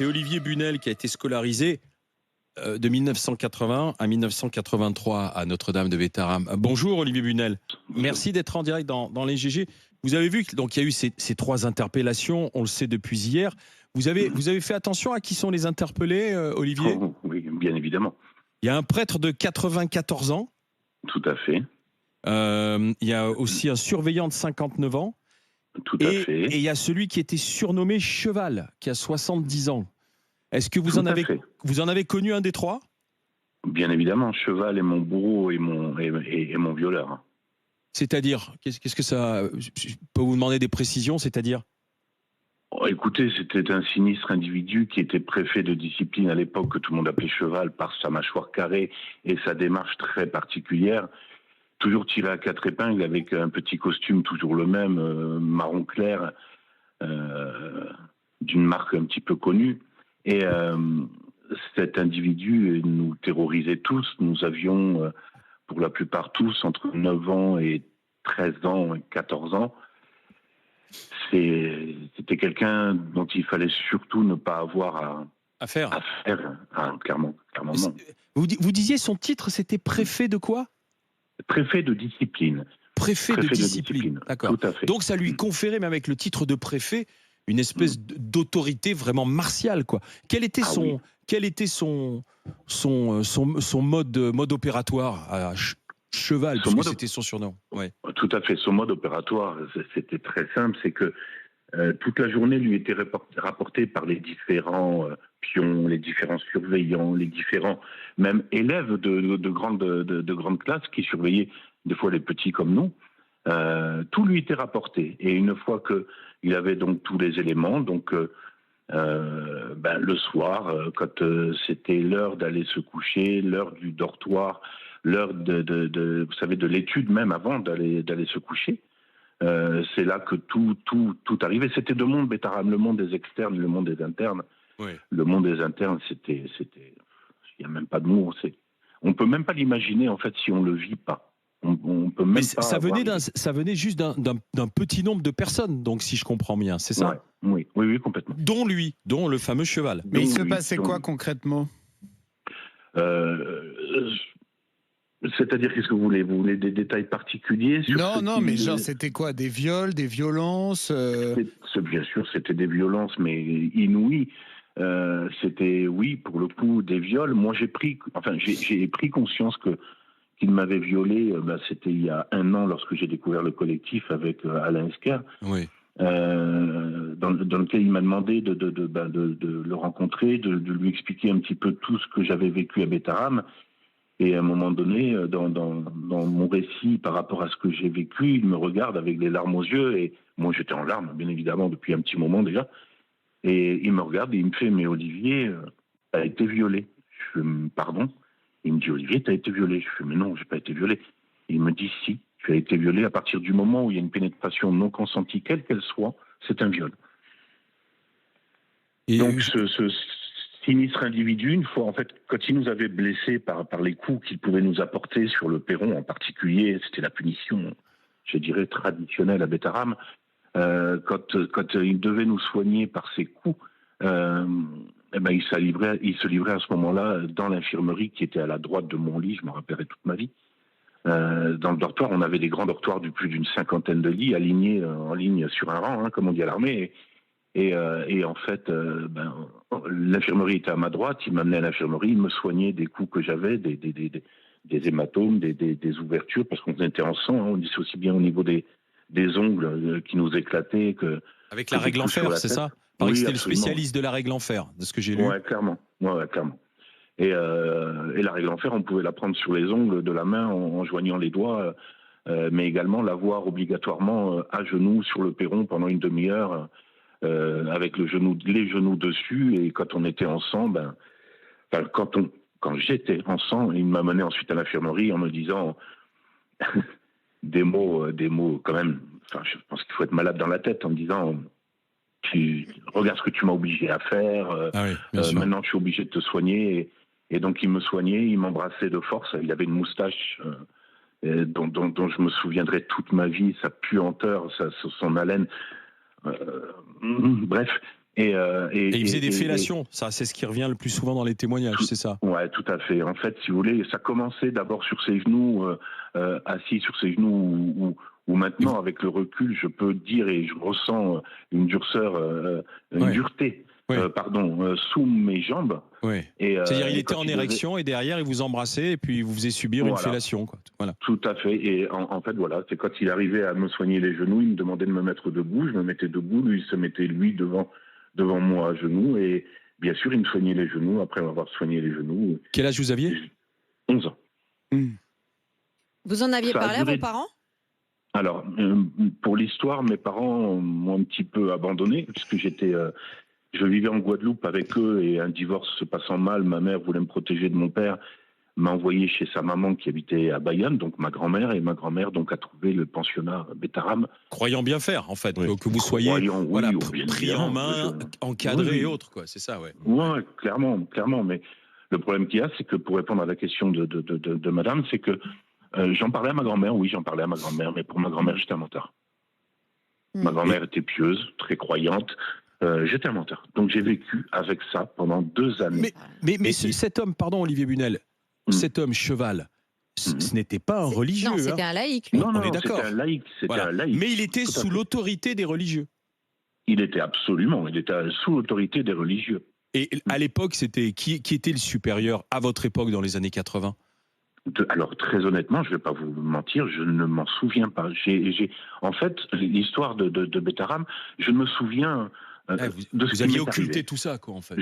c'est Olivier Bunel qui a été scolarisé de 1980 à 1983 à Notre-Dame de Bétharram. Bonjour Olivier Bunel. Merci d'être en direct dans les GG. Vous avez vu qu'il y a eu ces 3 interpellations, on le sait depuis hier. Vous avez fait attention à qui sont les interpellés, Olivier ? Oui, bien évidemment. Il y a un prêtre de 94 ans. Tout à fait. Il y a aussi un surveillant de 59 ans. Tout à fait. Et il y a celui qui était surnommé Cheval, qui a 70 ans. Est-ce que vous en avez connu un des 3 ? Bien évidemment, Cheval est mon bourreau et mon violeur. C'est-à-dire, qu'est-ce que ça... Je peux vous demander des précisions, c'est-à-dire ? Écoutez, c'était un sinistre individu qui était préfet de discipline à l'époque, que tout le monde appelait Cheval par sa mâchoire carrée et sa démarche très particulière. Toujours tiré à 4 épingles avec un petit costume toujours le même, marron clair, d'une marque un petit peu connue. Et cet individu nous terrorisait tous. Nous avions, pour la plupart tous, entre 9 ans et 13 ans et 14 ans. C'était quelqu'un dont il fallait surtout ne pas avoir à faire. Clairement non. Vous disiez son titre, c'était préfet de quoi ? Préfet de discipline. Préfet de discipline, d'accord. Tout à fait. Donc ça lui conférait, même avec le titre de préfet, une espèce d'autorité vraiment martiale, quoi. Quel était son mode opératoire à Cheval, puisque c'était son surnom. Ouais. Tout à fait. Son mode opératoire, c'était très simple, c'est que toute la journée lui était rapportée par les différents pions, les différents surveillants, les différents même élèves de grandes classes qui surveillaient des fois les petits comme nous. Tout lui était rapporté. Et une fois qu'il avait donc tous les éléments, donc le soir, quand c'était l'heure d'aller se coucher, l'heure du dortoir, l'heure vous savez, de l'étude même avant d'aller se coucher, c'est là que tout arrivait. C'était 2 mondes, Bétharram, le monde des externes, le monde des internes. Oui. Le monde des internes, c'était, il n'y a même pas de mots. On peut même pas l'imaginer en fait si on le vit pas. On peut même Mais pas. ça venait juste d'un petit nombre de personnes, donc si je comprends bien, c'est ça ? Ouais, oui, complètement. Dont le fameux Cheval. Mais il se passait quoi concrètement ? C'est-à-dire, qu'est-ce que vous voulez ? Vous voulez des détails particuliers sur Non, mais genre, c'était quoi ? Des viols, des violences Bien sûr, c'était des violences, mais inouïes. C'était, oui, pour le coup, des viols. Moi, j'ai pris conscience qu'il m'avait violé. C'était il y a 1 an, lorsque j'ai découvert le collectif avec Alain Esquer. Oui. Dans lequel il m'a demandé de le rencontrer, de lui expliquer un petit peu tout ce que j'avais vécu à Bétharram. Et à un moment donné, dans mon récit par rapport à ce que j'ai vécu, il me regarde avec des larmes aux yeux. Et moi, j'étais en larmes, bien évidemment, depuis un petit moment déjà. Et il me regarde et il me fait « Mais Olivier, t'as été violé ». Je fais « Pardon ?» Il me dit « Olivier, t'as été violé ». Je fais « Mais non, j'ai pas été violé ». Il me dit « Si, tu as été violé. À partir du moment où il y a une pénétration non consentie, quelle qu'elle soit, c'est un viol ». Donc ce sinistre individu, une fois, en fait, quand il nous avait blessés par les coups qu'il pouvait nous apporter sur le perron en particulier, c'était la punition, je dirais, traditionnelle à Bétharram. Quand il devait nous soigner par ses coups, il se livrait à ce moment-là dans l'infirmerie qui était à la droite de mon lit, je m'en rappellerai toute ma vie. Dans le dortoir, on avait des grands dortoirs de plus d'une 50aine de lits alignés en ligne sur un rang, comme on dit à l'armée. Et en fait, l'infirmerie était à ma droite, il m'amenait à l'infirmerie, il me soignait des coups que j'avais, des hématomes, des ouvertures, parce qu'on était en sang, on disait aussi bien au niveau des ongles qui nous éclataient que... Avec la règle en fer, c'est ça ? Oui, c'était absolument. le spécialiste de la règle en fer, de ce que j'ai lu. Ouais, clairement. Et la règle en fer, on pouvait la prendre sur les ongles de la main en joignant les doigts, mais également l'avoir obligatoirement à genoux sur le perron pendant une demi-heure, avec les genoux dessus. Et quand on était en sang, quand j'étais en sang, il m'a mené ensuite à l'infirmerie en me disant des mots quand même. Enfin, je pense qu'il faut être malade dans la tête, en me disant regarde ce que tu m'as obligé à faire. Maintenant, je suis obligé de te soigner. Et donc, il me soignait, il m'embrassait de force. Il avait une moustache dont je me souviendrai toute ma vie, sa puanteur, son haleine. Bref, Et il faisait des fellations, ça c'est ce qui revient le plus souvent dans les témoignages, c'est ça? Ouais, tout à fait. En fait, si vous voulez, ça commençait d'abord sur ses genoux, assis sur ses genoux, ou maintenant, avec le recul, je peux dire et je ressens une durceur, une dureté, sous mes jambes. Oui. C'est-à-dire, il était en érection et derrière, il vous embrassait et puis il vous faisait subir une fellation, quoi. Voilà. Tout à fait. Et en fait, voilà, c'est quand il arrivait à me soigner les genoux, il me demandait de me mettre debout, je me mettais debout, lui, il se mettait, lui, devant moi à genoux, et bien sûr, il me soignait les genoux après m'avoir soigné les genoux. Quel âge vous aviez? 11 ans. Vous en aviez parlé à vos parents? Alors, pour l'histoire, mes parents m'ont un petit peu abandonné, puisque je vivais en Guadeloupe avec eux, et un divorce se passant mal, ma mère voulait me protéger de mon père, m'a envoyé chez sa maman qui habitait à Bayonne, donc ma grand-mère, et ma grand-mère donc a trouvé le pensionnat Bétarame. Croyant bien faire, en fait, que vous soyez pris en main, encadré et autres, quoi. C'est ça, ouais. Ouais, clairement. Mais le problème qu'il y a, c'est que pour répondre à la question de madame, c'est que j'en parlais à ma grand-mère, mais pour ma grand-mère, j'étais un menteur. Ma grand-mère était pieuse, très croyante. J'étais un menteur. Donc j'ai vécu avec ça pendant 2 années. Mais cet homme, pardon Olivier Bunel, cet homme cheval, ce n'était pas un religieux. Non, c'était un laïc. Lui. Non, on est d'accord. C'était un laïc. Mais il était sous l'autorité des religieux. Il était sous l'autorité des religieux. Et à l'époque, c'était qui était le supérieur à votre époque dans les années 80? Alors très honnêtement, je ne vais pas vous mentir, je ne m'en souviens pas. En fait, l'histoire de Bétarame, je me souviens de ce vous aviez occulté tout ça, quoi, en fait.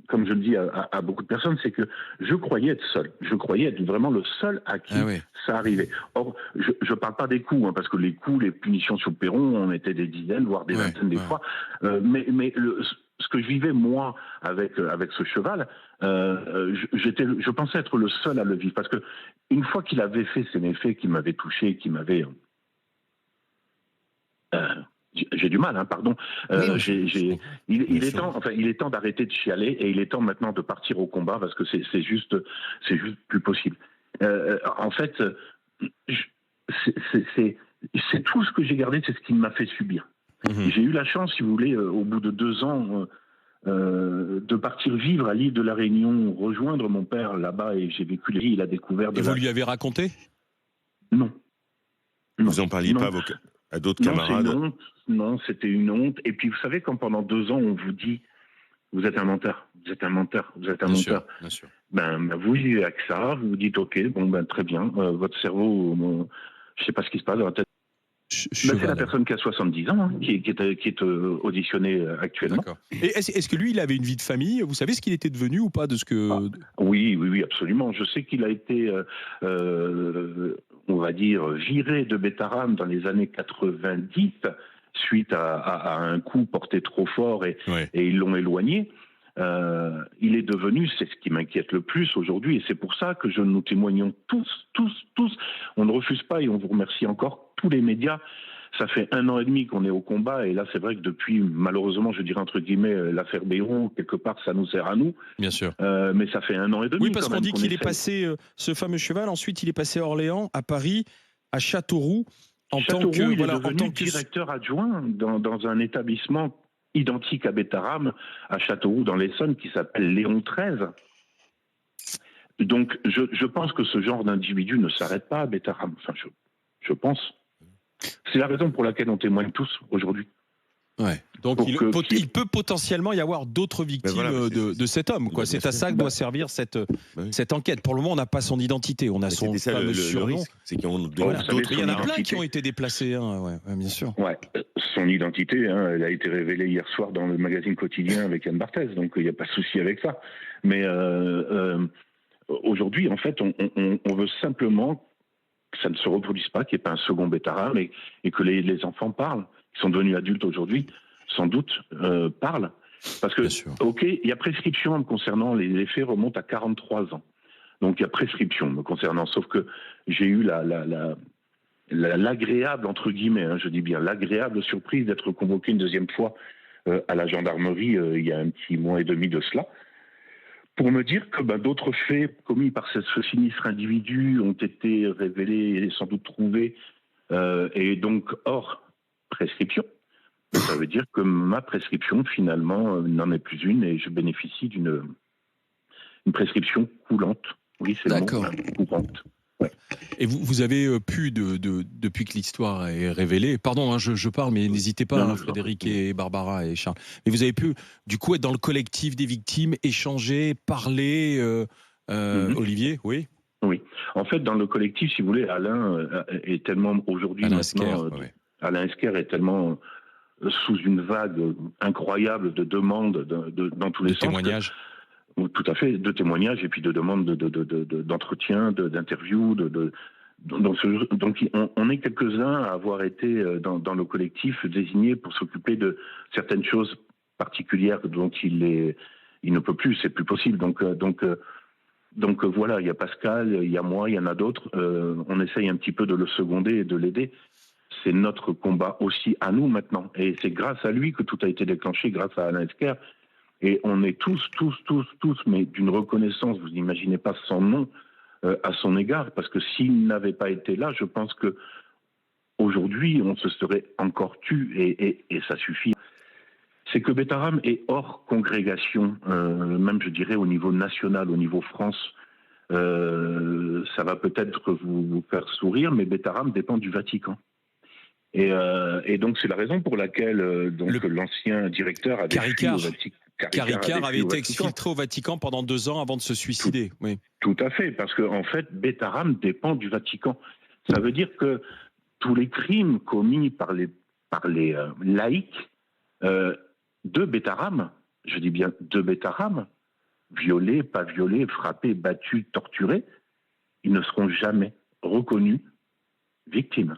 Comme je le dis à beaucoup de personnes, c'est que je croyais être seul. Je croyais être vraiment le seul à qui ça arrivait. Or, je ne parle pas des coups, parce que les coups, les punitions sur le perron, on était des dizaines, voire des vingtaines des fois. Mais ce que je vivais, moi, avec ce cheval, je pensais être le seul à le vivre. Parce que une fois qu'il avait fait ces méfaits, qu'il m'avait touché, qu'il m'avait... j'ai du mal, pardon. Il est temps d'arrêter de chialer, et il est temps maintenant de partir au combat, parce que c'est juste plus possible. En fait, c'est tout ce que j'ai gardé, c'est ce qu'il m'a fait subir. J'ai eu la chance, si vous voulez, au bout de 2 ans, de partir vivre à l'île de la Réunion, rejoindre mon père là-bas, et j'ai vécu les vies, il a découvert... Et vous lui avez raconté? Non. Vous en parliez pas à d'autres camarades? Non, c'était une honte. Et puis, vous savez, quand pendant 2 ans, on vous dit « Vous êtes un menteur, vous êtes un menteur, vous êtes un menteur », bien sûr. Vous vivez avec ça, vous vous dites « Ok, très bien, votre cerveau, je ne sais pas ce qui se passe dans la tête. » c'est la personne qui a 70 ans, qui est auditionnée actuellement. D'accord. Et est-ce que lui, il avait une vie de famille? Vous savez ce qu'il était devenu ou pas de ce que... Oui, absolument. Je sais qu'il a été, on va dire, viré de Bétarame dans les années 90, suite à un coup porté trop fort, et ils l'ont éloigné. Il est devenu, c'est ce qui m'inquiète le plus aujourd'hui, et c'est pour ça que nous témoignons tous. On ne refuse pas, et on vous remercie encore, tous les médias. Ça fait 1 an et demi qu'on est au combat, et là c'est vrai que depuis, malheureusement, je dirais entre guillemets, l'affaire Bayrou, quelque part ça nous sert à nous. Bien sûr. Mais ça fait 1 an et demi. Oui, parce qu'on dit qu'il est passé, ce fameux cheval, ensuite il est passé à Orléans, à Paris, à Châteauroux, il est devenu directeur adjoint dans un établissement identique à Bétarame, à Châteauroux, dans l'Essonne, qui s'appelle Léon XIII. Donc, je pense que ce genre d'individu ne s'arrête pas à Bétarame. Enfin, je pense. C'est la raison pour laquelle on témoigne tous aujourd'hui. Ouais. Donc, il peut potentiellement y avoir d'autres victimes de cet homme, quoi. C'est à ça que doit servir cette enquête. Pour le moment, on n'a pas son identité. On a son fameux surnom. C'est qu'il y en a plein qui ont été déplacés, bien sûr. Ouais. Son identité, elle a été révélée hier soir dans le magazine quotidien avec Anne Barthès, donc il n'y a pas de souci avec ça. Mais aujourd'hui, en fait, on veut simplement que ça ne se reproduise pas, qu'il n'y ait pas un second Bétarame, et que les enfants parlent, qui sont devenus adultes aujourd'hui, sans doute, parlent. Parce que, ok, il y a prescription me concernant, les faits remontent à 43 ans. Donc il y a prescription me concernant, sauf que j'ai eu l'agréable, entre guillemets, je dis bien, l'agréable surprise d'être convoqué une 2e fois à la gendarmerie il y a un petit mois et demi de cela, pour me dire que d'autres faits commis par ce sinistre individu ont été révélés et sans doute trouvés, et donc hors prescription. ça veut dire que ma prescription, finalement, n'en est plus une et je bénéficie d'une prescription coulante. Oui, c'est le mot, courante. Ouais. Et vous avez pu, depuis que l'histoire est révélée, pardon, hein, je parle, mais n'hésitez pas, hein, Frédéric et Barbara et Charles, mais vous avez pu, du coup, être dans le collectif des victimes, échanger, parler, Olivier, oui? Oui. En fait, dans le collectif, si vous voulez, Alain est tellement, aujourd'hui, Alain maintenant, Esquer, Alain Esquer est tellement sous une vague incroyable de demandes dans tous les sens. Témoignages. Tout à fait, de témoignages et puis de demandes d'entretien, d'interviews. Donc on est quelques-uns à avoir été dans le collectif désignés pour s'occuper de certaines choses particulières dont il ne peut plus, c'est plus possible. Donc voilà, il y a Pascal, il y a moi, il y en a d'autres. On essaye un petit peu de le seconder et de l'aider. C'est notre combat aussi à nous maintenant. Et c'est grâce à lui que tout a été déclenché, grâce à Alain Esquer. Et on est tous, mais d'une reconnaissance, vous n'imaginez pas sans nom, à son égard. Parce que s'il n'avait pas été là, je pense que aujourd'hui, on se serait encore tu, et ça suffit. C'est que Betaram est hors congrégation, même je dirais au niveau national, au niveau France. Ça va peut-être vous faire sourire, mais Betaram dépend du Vatican. Et donc c'est la raison pour laquelle l'ancien directeur avait fui au Vatican. Caricart avait été exfiltré au Vatican pendant 2 ans avant de se suicider. Oui. Tout à fait, parce que en fait, Betaram dépend du Vatican. Ça veut dire que tous les crimes commis par les laïcs de Betaram, je dis bien de Betaram, violés, pas violés, frappés, battus, torturés, ils ne seront jamais reconnus victimes.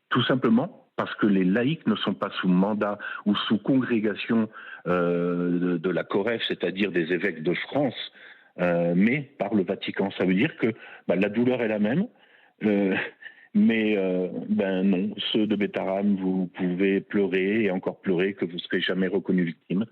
Tout simplement parce que les laïcs ne sont pas sous mandat ou sous congrégation de la COREF, c'est-à-dire des évêques de France, mais par le Vatican. Ça veut dire que la douleur est la même, mais non, ceux de Betaram, vous pouvez pleurer et encore pleurer que vous ne serez jamais reconnus victimes.